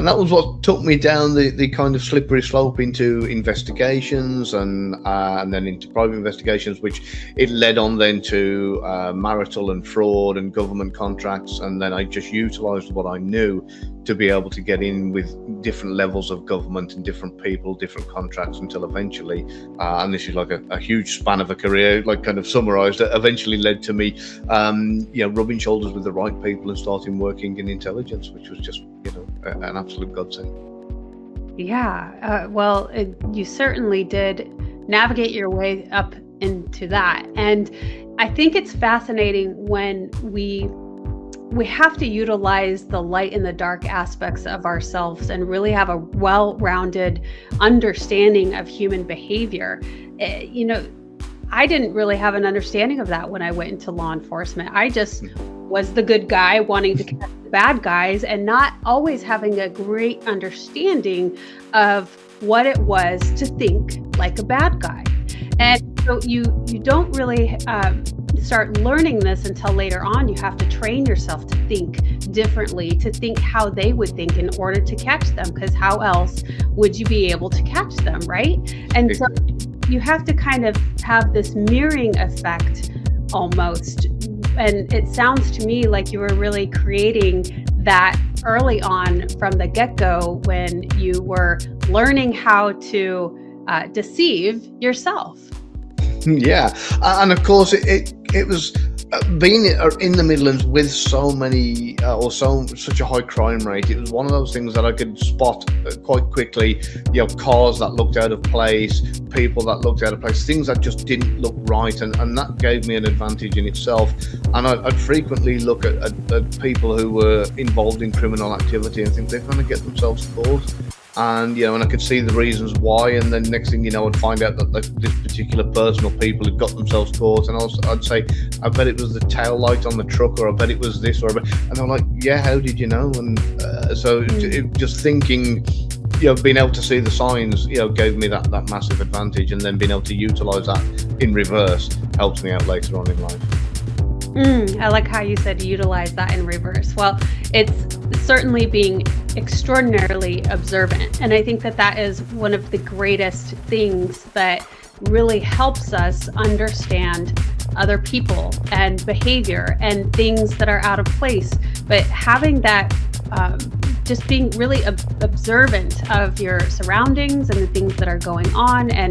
and that was what took me down the kind of slippery slope into investigations, and then into private investigations, which it led on then to marital and fraud and government contracts, and then I just utilized what I knew to be able to get in with different levels of government and different people, different contracts, until eventually, and this is like a huge span of a career, like kind of summarized, it eventually led to me, rubbing shoulders with the right people and starting working in intelligence, which was just, an absolute godsend. Yeah, well, you certainly did navigate your way up into that. And I think it's fascinating when we have to utilize the light and the dark aspects of ourselves and really have a well-rounded understanding of human behavior. I didn't really have an understanding of that when I went into law enforcement. I just was the good guy wanting to catch the bad guys and not always having a great understanding of what it was to think like a bad guy. And so you don't really start learning this until later on. You have to train yourself to think differently, to think how they would think in order to catch them, because how else would you be able to catch them, right? And so you have to kind of have this mirroring effect almost. And it sounds to me like you were really creating that early on from the get-go when you were learning how to deceive yourself. Yeah, and of course it was being in the Midlands with so many such a high crime rate. It was one of those things that I could spot quite quickly. Cars that looked out of place, people that looked out of place, things that just didn't look right, and that gave me an advantage in itself. And I'd frequently look at people who were involved in criminal activity and think they're going to get themselves caught. And and I could see the reasons why, and then next thing I'd find out that this particular person or people had got themselves caught, and I'd say, I bet it was the tail light on the truck, or I bet it was this, and I'm like, yeah, how did you know? And so just thinking, being able to see the signs, gave me that massive advantage, and then being able to utilize that in reverse helped me out later on in life. I like how you said utilize that in reverse. Well, it's certainly being extraordinarily observant. And I think that is one of the greatest things that really helps us understand other people and behavior and things that are out of place. But having that, just being really observant of your surroundings and the things that are going on, and